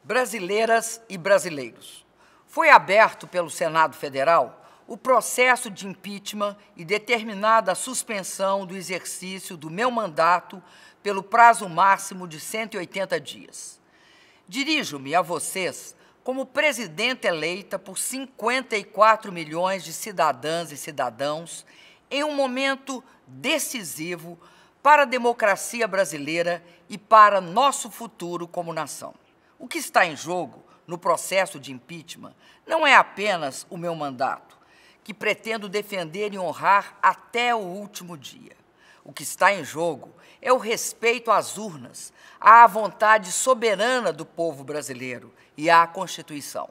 Brasileiras e brasileiros, foi aberto pelo Senado Federal o processo de impeachment e determinada a suspensão do exercício do meu mandato pelo prazo máximo de 180 dias. Dirijo-me a vocês como presidente eleita por 54 milhões de cidadãs e cidadãos em um momento decisivo para a democracia brasileira e para nosso futuro como nação. O que está em jogo no processo de impeachment não é apenas o meu mandato, que pretendo defender e honrar até o último dia. O que está em jogo é o respeito às urnas, à vontade soberana do povo brasileiro e à Constituição.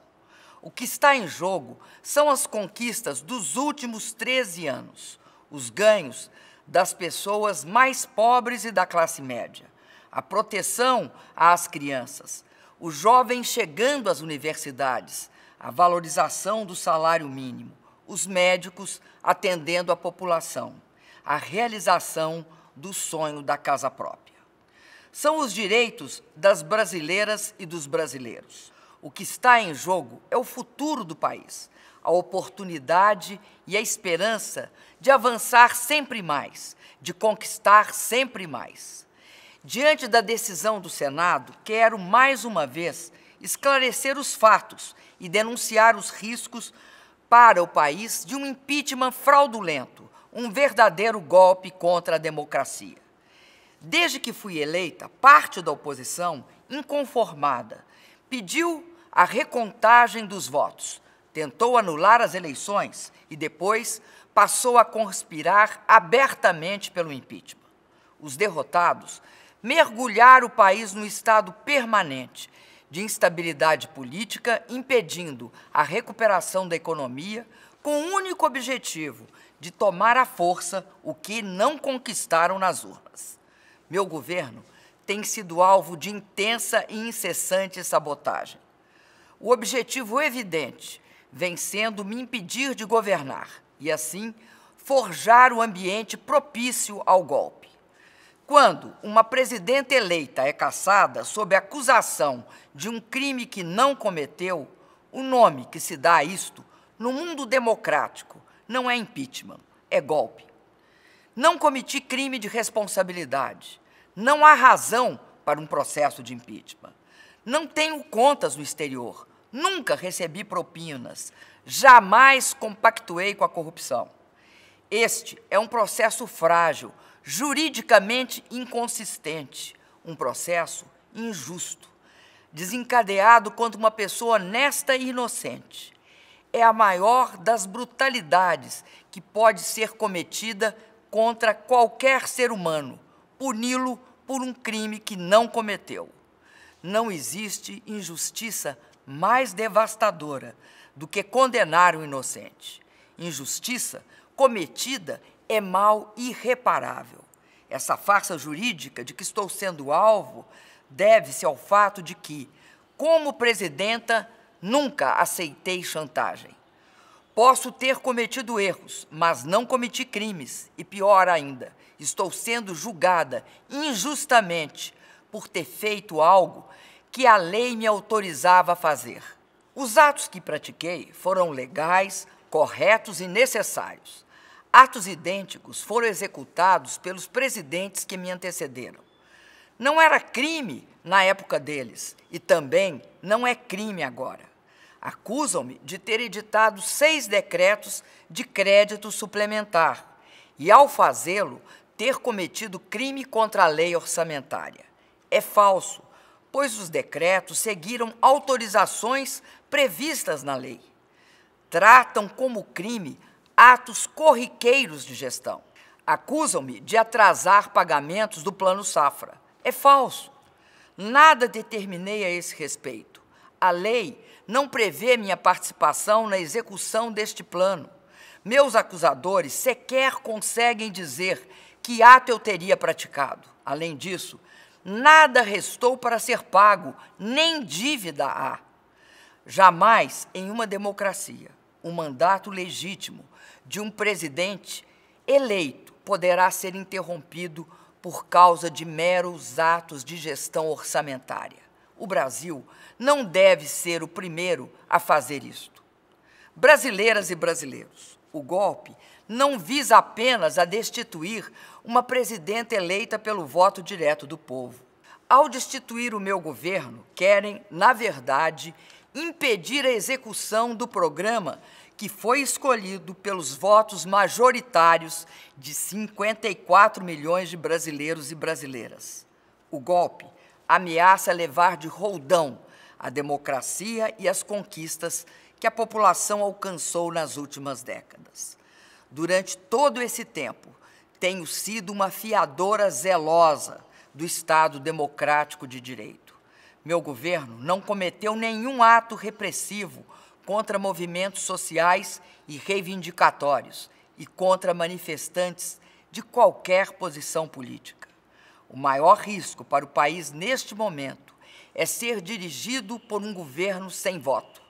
O que está em jogo são as conquistas dos últimos 13 anos, os ganhos das pessoas mais pobres e da classe média, a proteção às crianças, os jovens chegando às universidades, a valorização do salário mínimo, os médicos atendendo a população, a realização do sonho da casa própria. São os direitos das brasileiras e dos brasileiros. O que está em jogo é o futuro do país, a oportunidade e a esperança de avançar sempre mais, de conquistar sempre mais. Diante da decisão do Senado, quero, mais uma vez, esclarecer os fatos e denunciar os riscos para o país de um impeachment fraudulento, um verdadeiro golpe contra a democracia. Desde que fui eleita, parte da oposição, inconformada, pediu a recontagem dos votos, tentou anular as eleições e depois passou a conspirar abertamente pelo impeachment. Os derrotados mergulharam o país num estado permanente de instabilidade política, impedindo a recuperação da economia, com o único objetivo de tomar à força o que não conquistaram nas urnas. Meu governo tem sido alvo de intensa e incessante sabotagem. O objetivo evidente vem sendo me impedir de governar e, assim, forjar o ambiente propício ao golpe. Quando uma presidenta eleita é cassada sob acusação de um crime que não cometeu, o nome que se dá a isto, no mundo democrático, não é impeachment, é golpe. Não cometi crime de responsabilidade. Não há razão para um processo de impeachment. Não tenho contas no exterior. Nunca recebi propinas. Jamais compactuei com a corrupção. Este é um processo frágil, juridicamente inconsistente, um processo injusto, desencadeado contra uma pessoa honesta e inocente. É a maior das brutalidades que pode ser cometida contra qualquer ser humano, puni-lo por um crime que não cometeu. Não existe injustiça mais devastadora do que condenar um inocente. Injustiça cometida é mal irreparável. Essa farsa jurídica de que estou sendo alvo deve-se ao fato de que, como presidenta, nunca aceitei chantagem. Posso ter cometido erros, mas não cometi crimes. E pior ainda, estou sendo julgada injustamente por ter feito algo que a lei me autorizava a fazer. Os atos que pratiquei foram legais, corretos e necessários. Atos idênticos foram executados pelos presidentes que me antecederam. Não era crime na época deles e também não é crime agora. Acusam-me de ter editado 6 decretos de crédito suplementar e, ao fazê-lo, ter cometido crime contra a lei orçamentária. É falso, pois os decretos seguiram autorizações previstas na lei. Tratam como crime atos corriqueiros de gestão. Acusam-me de atrasar pagamentos do Plano Safra. É falso. Nada determinei a esse respeito. A lei não prevê minha participação na execução deste plano. Meus acusadores sequer conseguem dizer que ato eu teria praticado. Além disso, nada restou para ser pago, nem dívida há. Jamais, em uma democracia, o mandato legítimo de um presidente eleito poderá ser interrompido por causa de meros atos de gestão orçamentária. O Brasil não deve ser o primeiro a fazer isto. Brasileiras e brasileiros, o golpe não visa apenas a destituir uma presidenta eleita pelo voto direto do povo. Ao destituir o meu governo, querem, na verdade, impedir a execução do programa que foi escolhido pelos votos majoritários de 54 milhões de brasileiros e brasileiras. O golpe ameaça levar de roldão a democracia e as conquistas que a população alcançou nas últimas décadas. Durante todo esse tempo, tenho sido uma fiadora zelosa do Estado democrático de direito. Meu governo não cometeu nenhum ato repressivo contra movimentos sociais e reivindicatórios e contra manifestantes de qualquer posição política. O maior risco para o país neste momento é ser dirigido por um governo sem voto,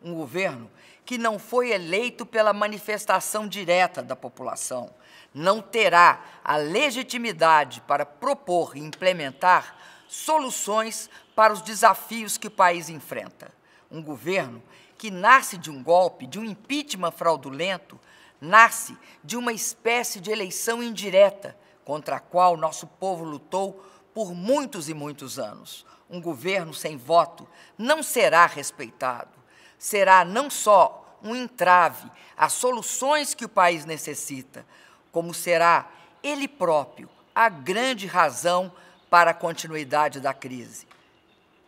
um governo que não foi eleito pela manifestação direta da população, não terá a legitimidade para propor e implementar soluções para os desafios que o país enfrenta. Um governo que nasce de um golpe, de um impeachment fraudulento, nasce de uma espécie de eleição indireta contra a qual nosso povo lutou por muitos e muitos anos. Um governo sem voto não será respeitado, será não só um entrave às soluções que o país necessita, como será ele próprio a grande razão para a continuidade da crise.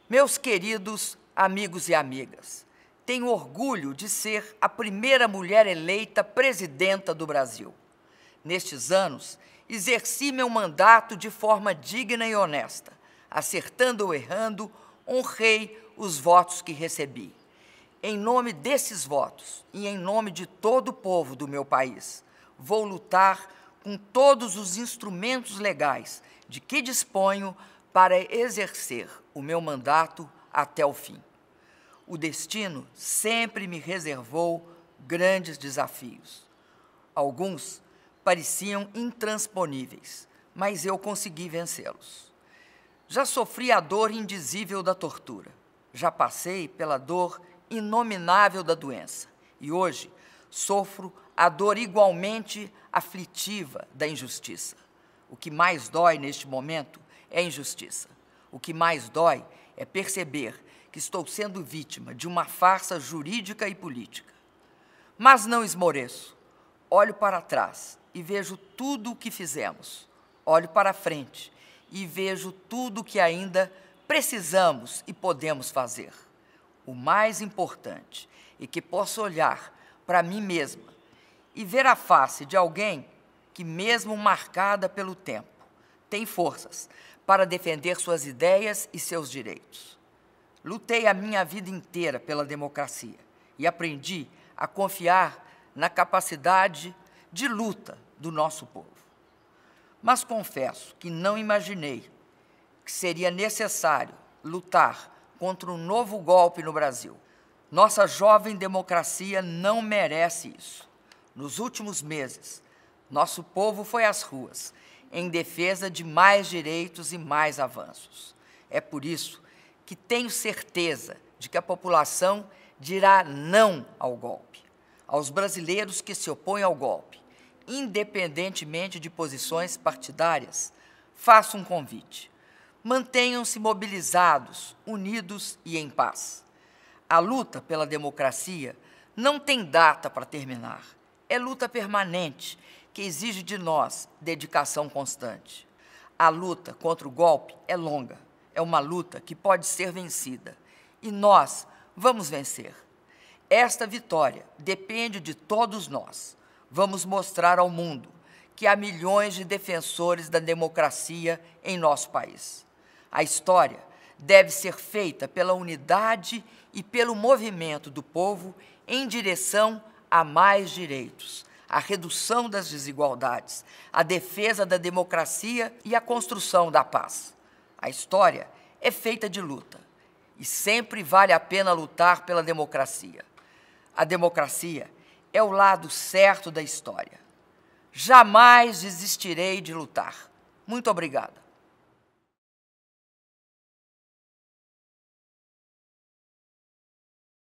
Meus queridos amigos e amigas, tenho orgulho de ser a primeira mulher eleita presidenta do Brasil. Nestes anos, exerci meu mandato de forma digna e honesta. Acertando ou errando, honrei os votos que recebi. Em nome desses votos e em nome de todo o povo do meu país, vou lutar com todos os instrumentos legais de que disponho para exercer o meu mandato até o fim. O destino sempre me reservou grandes desafios. Alguns pareciam intransponíveis, mas eu consegui vencê-los. Já sofri a dor indizível da tortura, já passei pela dor inominável da doença e hoje sofro a dor igualmente aflitiva da injustiça. O que mais dói neste momento é a injustiça. O que mais dói é perceber que estou sendo vítima de uma farsa jurídica e política. Mas não esmoreço. Olho para trás e vejo tudo o que fizemos. Olho para frente e vejo tudo o que ainda precisamos e podemos fazer. O mais importante é que posso olhar para mim mesma e ver a face de alguém que, mesmo marcada pelo tempo, tem forças para defender suas ideias e seus direitos. Lutei a minha vida inteira pela democracia e aprendi a confiar na capacidade de luta do nosso povo. Mas confesso que não imaginei que seria necessário lutar contra um novo golpe no Brasil. Nossa jovem democracia não merece isso. Nos últimos meses, nosso povo foi às ruas em defesa de mais direitos e mais avanços. É por isso que tenho certeza de que a população dirá não ao golpe. Aos brasileiros que se opõem ao golpe, independentemente de posições partidárias, faço um convite. Mantenham-se mobilizados, unidos e em paz. A luta pela democracia não tem data para terminar. É luta permanente que exige de nós dedicação constante. A luta contra o golpe é longa. É uma luta que pode ser vencida. E nós vamos vencer. Esta vitória depende de todos nós. Vamos mostrar ao mundo que há milhões de defensores da democracia em nosso país. A história deve ser feita pela unidade e pelo movimento do povo em direção a mais direitos, a redução das desigualdades, a defesa da democracia e a construção da paz. A história é feita de luta e sempre vale a pena lutar pela democracia. A democracia é o lado certo da história. Jamais desistirei de lutar. Muito obrigada.